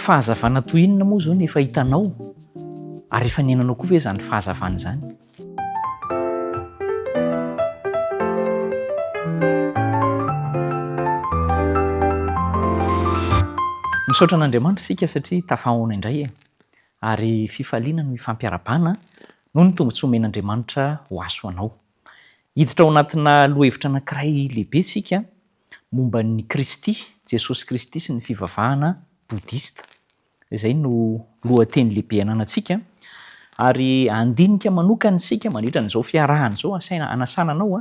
Fahazavana toy inona moa zao no efa hitanao ary efa niainanao koa ve zany fahazavana zany? Misaotra an'Andriamanitra isika satria tafahoana indray ary fifaliana no ifampiarabana no ny tombotsoa omen'Andriamanitra ho aso anao. Hiditra ao anatina lohahevitra anankiray lehibe isika momba ny Kristy, Jesosy Kristy sy ny fivavahana bodista. Izay no lohateny lehibe ananantsika ary andinika manokana isika mandritra n'izao fiarahana izao asaina anasana anao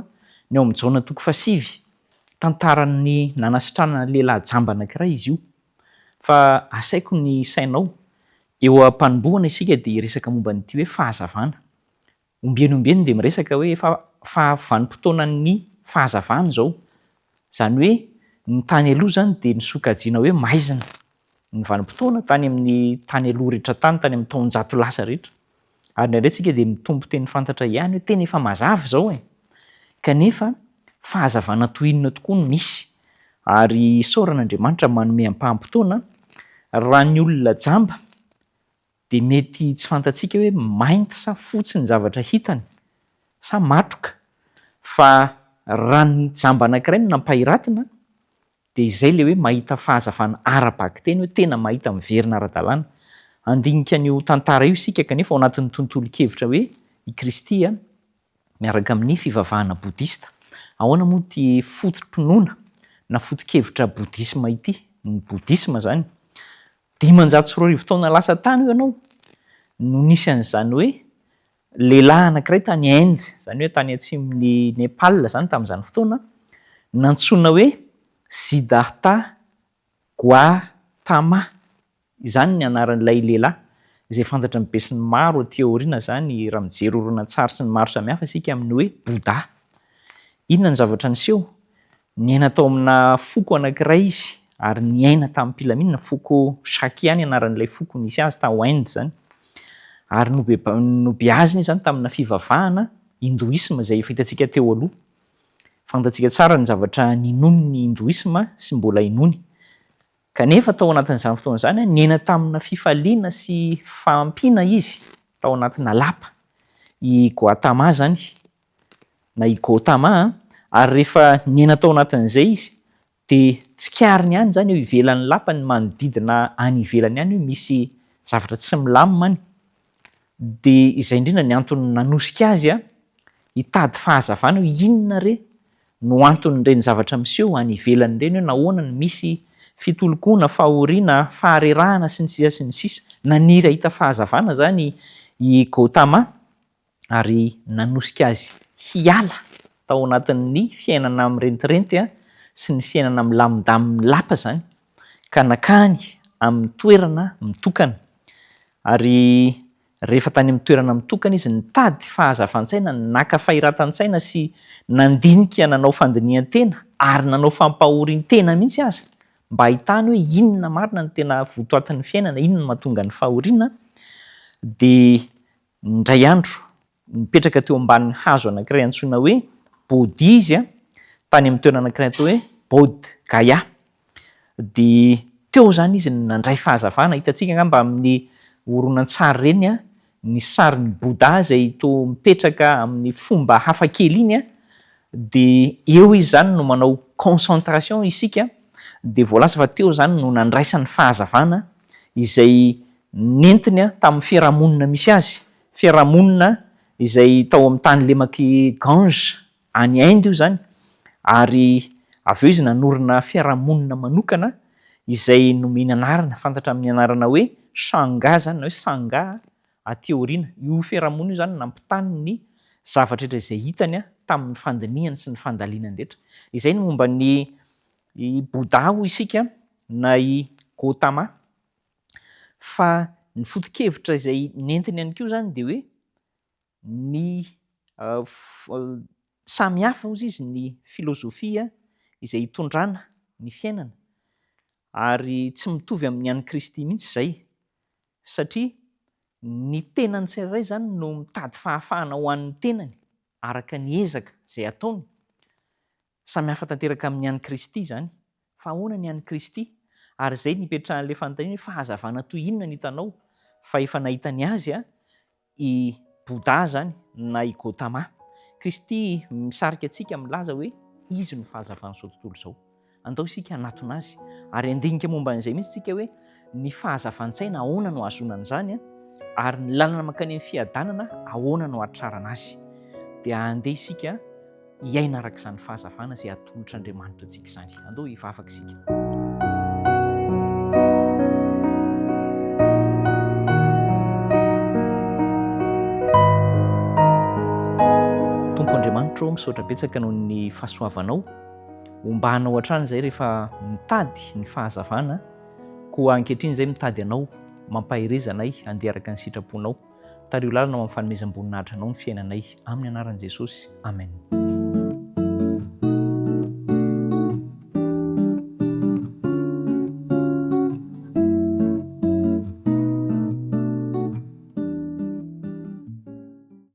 ny ao amin'ny jaona toko 7 tantaran'ny nanasitranana lehilahy jamba anankiray izy io. Fa asaiko ny sainao eo am-panombohana isika dia resaka momba n'ity hoe fahazavana. Ombieny dia miresaka hoe vanim-potoanan'ny fahazavana izao. Izany hoe ny tany aloha zany dia nisokajiana hoe maizina. Ny vanim-potoana tany amin'ny tany aloha rehetra tany amin'ny taonjato lasa rehetra. Ary indraindray isika dia mitombo teny fantatra ihany hoe tena efa mazava izao kanefa fahazavana toy inona tokoa no misy. Ary saoran'Andriamanitra manome ampaham-potoana raha ny olona jamba dia mety tsy fantatsika hoe mainty sa fotsy ny zavatra hitany sa matroka, fa raha ny jamba anankiray no nampahiratana dia izay ilay hoe mahita fahazavana ara-baky teny hoe tena mahita miverina ara-dalàna. Andinika an'io tantara io isika kanefa ao anatin'ny tontolo-kevitra hoe i Kristy miaraka amin'ny fivavahana bodista. Ahoana moa ty foto-pinoana na foto-kevitra bodisma ity? Ny bodisma zany 500 taona lasa tany io ianao no nisy an'izany hoe lehilahy anankiray tany Inde, izany hoe tany atsimon'ny Nepal zany tamin'izany fotoana, nantsoina hoe Siddhartha Gautama. Izany ny anaran'ilay lehilahy izay fantatra ny be sy ny maro aty aoriana zany raha mijery horonan-tsary sy ny maro samihafa isika amin'ny hoe Bouddha. Inona ny zavatra niseho? Niaina tao amina foko anankiray izy ary niaina tamin'ny mpilaminana, foko Shakya ny anaran'ilay foko nisy azy tao Inde zany. Ary nobeazina zany tamina fivavahana hindoisma izay efa hitantsika teo aloha. Fantatsika tsara ny zavatra ninony ny hindoisma sy mbola hinony. Kanefa tao anatin'izany fotoana izany niaina tamina fifaliana sy fahampiana izy tao anatina lapa. I Gautama zany na i Gautama ary rehefa niaina tao anatin'izay izy dia tsikariny ihany zany eo ivelan'ny lapa ny manodidina any ivelany ihany hoe misy zavatra tsy milamina any. Dia izay indrindra ny antony nanosika azy hitady fahazavana hoe inona re no anton'ireny zavatra miseho any ivelan'ireny, hoe nahoana ny misy fitolokona, fahoriana, faharerahana sy ny sisa. Naniry hahita fahazavana zany i Gautama ary nanosika azy hiala tao anatin'ny fiainana mirentirenty sy ny fiainana milamindamina lapa zany ka nakany amin'ny toerana mitokana. Ary rehefa tany amin'ny toerana mitokana izy nitady fahazavantsaina, naka fahiratan-tsaina sy nandinika nanao fandinihan-tena ary nanao fampahorin-tena mihitsy aza mba ahitany hoe inona marina ny tena votoatin'ny fiainana, inona no mahatonga ny fahoriana. Dia indray andro mipetraka teo ambanin'ny hazo anankiray antsoina hoe Bodhi izy tany amin'ny toerana anankiray atao hoe Bodh Gaya. Dia teo zany izy nandray fahazavana. Hitantsika angamba amin'ny horonan-tsary reny ny sarin'ny Bouddha izay toa mipetraka amin'ny fomba hafakely iny dia eo izy zany no manao concentration isika. Dia voalasa fa teo zany no nandraisany fahazavana izay nentiny tamin'ny fiarahamonina misy azy. Fiarahamonina izay tao amin'ny tany lemaky Gange any Inde io zany. Ary avy eo izy nanorina fiarahamonina manokana izay nomeny anarana, fantatra amin'ny anarana hoe Sangha zany na hoe Sangha aty aoriana. Io fiarahamonina io zany nampitany ny zavatra rehetra izay hitany tamin'ny fandinihany sy ny fandalinany rehetra. Izay no momba ny Bouddha hoy isika na i Gautama. Fa ny foto-kevitra izay nentiny ihany koa zany dia hoe ny samihafa hozy izy ny filozofia izay hitondrana ny fiainana ary tsy mitovy amin'ny an'i Kristy mihitsy izay, satria ny tenany tsirairay zany no mitady fahafahana ho an'ny tenany araka ny ezaka izay ataony. Samihafa tanteraka amin'ny an'i Kristy zany. Fa ahoana ny an'i Kristy? ary zay nipetrahan'le fanontaniana hoe fahazavana toy inona ny hitanao, fa efa nahitany azy i Bouddha zany na i Gautama. Kristy misarika antsika milaza hoe izy no fahazavana zao tontolo zao. Andao isika hanatona azy ary andinika momba an'izay mihitsy tsika hoe ny fahazavan-tsaina ahoana no ahazoana an'izany ary ny lalana mankany amin'ny fiadanana ahoana no hahatrarana azy. Dia andeha isika hiaina arak'izany fahazavana izay atolotr'Andriamanitra antsika izany. Andao hivavaka isika. Tompo Andriamanitra, misaotra betsaka noho ny fahasoavanao, ombanao hatrany izay rehefa mitady ny fahazavana, koa ankehitriny izay mitady anao, mampahereza anay handeha araka ny sitraponao. Tario lalina amin'ny fanomezam-boninahitranao ny fiainanay, amin'ny anaran'i Jesosy. Amen.